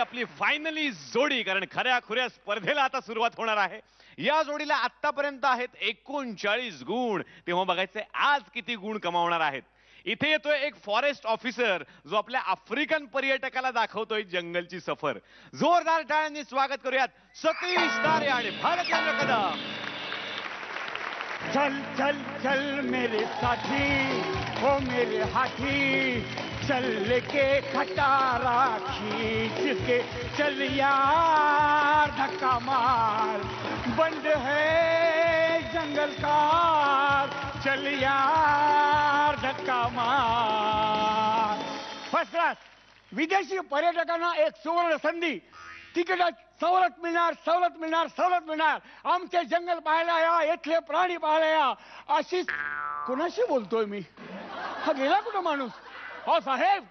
आपली फायनली जोडी, कारण खऱ्या खुऱ्या स्पर्धेला आता सुरुवात होणार आहे. या जोडीला आतापर्यंत आहेत 39 गुण. तेव्हा बघायचंय आज किती गुण कमावणार आहेत. इथे येतोय एक फॉरेस्ट ऑफिसर जो आपल्या आफ्रिकन पर्यटकाला दाखवतोय जंगलची सफर. जोरदार टाळ्यांनी स्वागत करूयात सतीश तारे आणि भारतीय कदम. चल चल चल मेरे साथी ओ मेरे हाथी, चल के खटारा खींच के चल यार, धक्का मार बंद है जंगल का, चल यार धक्का मार. फर्स्ट क्लास विदेशी पर्यटकांना एक सुवर्ण संधी. तिकीटात सवलत मिळणार, सवलत मिळणार, सवलत मिळणार. आमचे जंगल पाहायला या, इथले प्राणी पाहायला या. अशी कोणाशी बोलतोय मी? हा गेला कुठं माणूस? हो साहेब,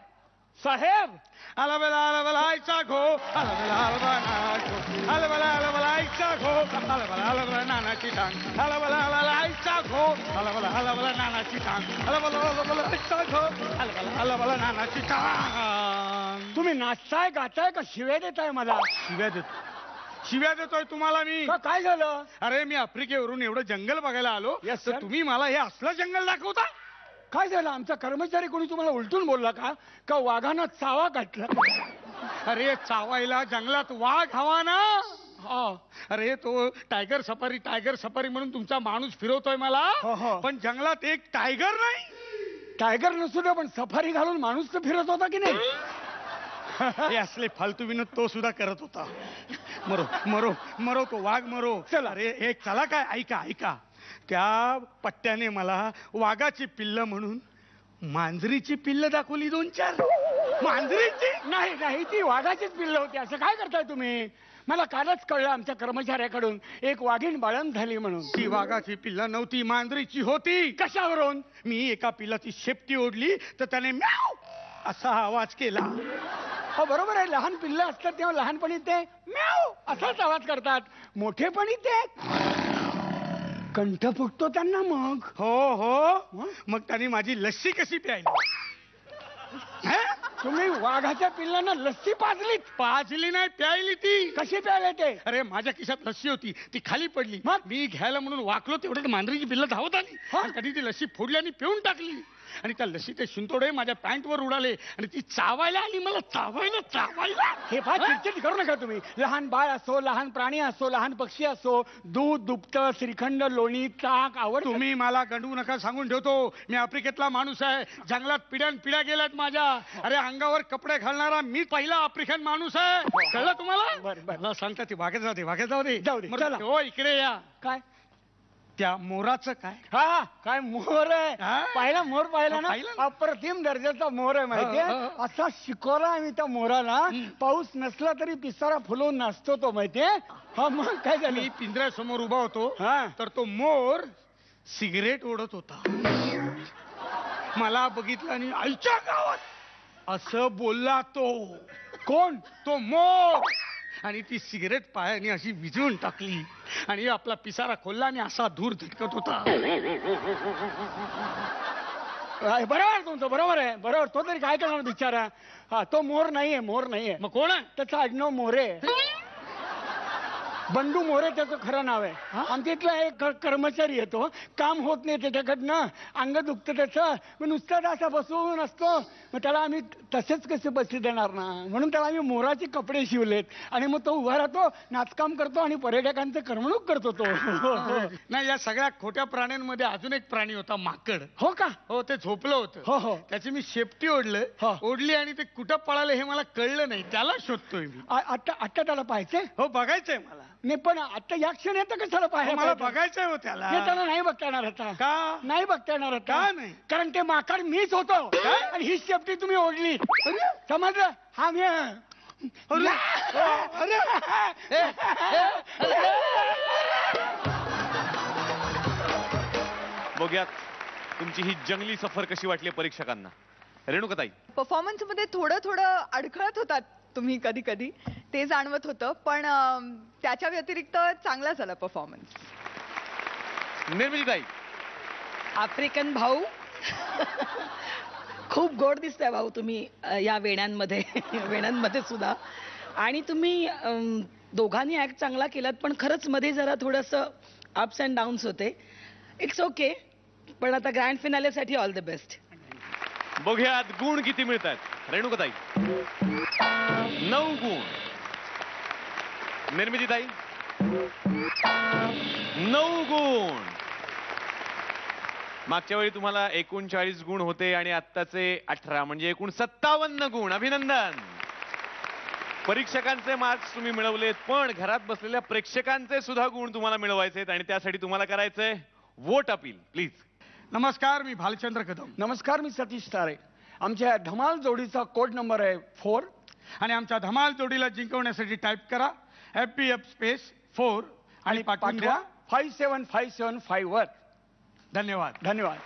साहेब. आईचा घो, आईचा घो, नानाची टांग, आईचा घो, नानाची टांग, नानाची टांग. तुम्ही नाचताय, गाताय का शिव्या देताय मला? शिव्या देतोय तुम्हाला मी. काय झालं? अरे मी आफ्रिकेवरून एवढं जंगल बघायला आलो, तर तुम्ही मला हे असलं जंगल दाखवता? काय झालं? आमचा कर्मचारी कोणी तुम्हाला उलटून बोलला का? का वाघानं चावा घातला? अरे चावायला जंगलात वाघ हवा ना. अरे तो टायगर सफारी म्हणून तुमचा माणूस फिरवतोय मला. पण जंगलात एक टायगर नाही. टायगर नसू दे, पण सफारी घालून माणूस तर फिरत होता की नाही? हे असले फालतू विनोद तो सुद्धा करत होता. मरो मरो मरो तो वाघ मरो. चला. अरे एक चला काय, ऐका ऐका. त्या पट्ट्याने मला वाघाची पिल्ल म्हणून मांजरीची पिल्ल दाखवली 2-4. मांजरीची नाही नाही, ती वाघाचीच पिल्ल होती. असं काय करताय तुम्ही? मला कालच कळलं आमच्या कर्मचाऱ्याकडून एक वाघीण बाळंत झाली म्हणून. ती वाघाची पिल्ल नव्हती, मांजरीची होती. कशावरून? मी एका पिल्लाची शेपटी ओढली तर त्याने म्याव असा आवाज केला. हो बरोबर आहे, लहान पिल्ल असतात तेव्हा लहानपणी ते म्याव असाच आवाज करतात. मोठेपणी ते कंठ फुटतो त्यांना. मग हो हो, मग त्यांनी माझी लस्सी कशी प्यायली? तुम्ही वाघाच्या पिल्लांना लस्सी पाजलीत? पाजली नाही, प्यायली. ती कशी प्यायले ते? अरे माझ्या खिशात लस्सी होती, ती खाली पडली. मग मी घ्यायला म्हणून वाकलो, तेवढ्यात मांजरीची पिल्ल धावत आली. कधी ती लस्सी फोडली आणि पिऊन टाकली. आणि त्या लस्सीचे शिंतोडे माझ्या पॅन्टवर उडाले आणि ती चावायला आली मला. चावायला. हे फार चिडचिड करू नका तुम्ही. लहान बाळ असो, लहान प्राणी असो, लहान पक्षी असो, दूध, दुभत, श्रीखंड, लोणी, ताक आवड. तुम्ही मला गंडवू नका सांगून ठेवतो. मी आफ्रिकेतला माणूस आहे. जंगलात पिढ्या गेल्यात माझ्या. अरे अंगावर कपडे घालणारा मी पहिला आफ्रिकन माणूस आहे. कळलं तुम्हाला? मला सांगता ती वाघे जाऊ दे. हो इकडे या. काय त्या मोराचं काय? हा काय मोर आहे? पाहिला मोर? पाहिला ना? अप्रतिम दर्जाचा मोर आहे माहितीये. असा शिकवला आम्ही त्या मोराला. पाऊस नसला तरी पिसारा फुलवून नाचतो तो माहितीये. हा मग काय झालं? मी पिंजऱ्यासमोर उभा होतो तर तो मोर सिगरेट ओढत होता. मला बघितलं आणि आईच्या गावात असं बोलला तो. कोण? तो मोर. आणि ती सिगरेट पायाने अशी विझवून टाकली आणि आपला पिसारा खोलला आणि असा धूर झटकत होता. बरोबर तुमचं, बरोबर आहे, बरोबर. तो तरी काय करणार बिचारा? हा तो मोर नाहीये. मग कोण आहे? त्याचं आडनाव मोरे. बंडू मोरे त्याचं खरं नाव आहे. आमच्या इथला एक कर्मचारी येतो, काम होत नाही त्याच्याकडनं, अंग दुखतं त्याचं. मग नुसतं असा बसून असतो. मग त्याला आम्ही तसेच कसे बसले देणार ना, म्हणून त्याला आम्ही मोराचे कपडे शिवलेत. आणि मग तो उभा राहतो, नाचकाम करतो आणि पर्यटकांचं करमणूक करतो तो. नाही, या सगळ्या खोट्या प्राण्यांमध्ये अजून एक प्राणी होता, माकड. हो का? हो, ते झोपलं होतं. हो. त्याची मी शेपटी ओढली आणि ते कुठं पळाले हे मला कळलं नाही. त्याला शोधतोय मी. आता त्याला पाहायचंय? हो, बघायचंय मला. नाही पण आता या क्षण येतं कशाला पाहायला? मला बघायचंय हो त्याला. त्याला नाही बघता येणार आता. का नाही बघता येणार आता? का नाही? कारण ते माकड मीच होतो आणि ही शेपटी तुम्ही ओढली. समजलं? हा मी. बघूयात तुमची ही जंगली सफर कशी वाटली परीक्षकांना. रेणुकाताई, परफॉर्मन्स मध्ये थोडं अडखळत होतात तुम्ही कधी कधी, ते जाणवत होतं. पण त्याच्या व्यतिरिक्त चांगला झाला परफॉर्मन्स. निर्मितीताई, आफ्रिकन भाऊ खूप गोड दिसताय भाऊ तुम्ही या वेण्यांमध्ये सुद्धा. आणि तुम्ही दोघांनी ऍक्ट चांगला केलात, पण खरंच मध्ये जरा थोडंसं अप्स अँड डाऊन्स होते. इट्स ओके, पण आता ग्रँड फिनालेसाठी ऑल द बेस्ट. बघूयात गुण किती मिळतात. रेणुकाताई 9 गुण, निर्मितीताई 9 गुण. मागच्या वेळी तुम्हाला 39 गुण होते आणि आत्ताचे 18 म्हणजे एकूण 57 गुण. अभिनंदन. परीक्षकांचे मार्क्स तुम्ही मिळवलेत, पण घरात बसलेल्या प्रेक्षकांचे सुद्धा गुण तुम्हाला मिळवायचे आणि त्यासाठी तुम्हाला करायचंय वोट अपील. प्लीज. नमस्कार, मी भालचंद्र कदम. नमस्कार, मी सतीश तारे. आमच्या धमाल जोडीचा कोड नंबर आहे 4. आणि आमच्या धमाल जोडीला जिंकवण्यासाठी टाईप करा FPF स्पेस 4 आणि पाठवून द्या. 57575 वर. धन्यवाद. धन्यवाद.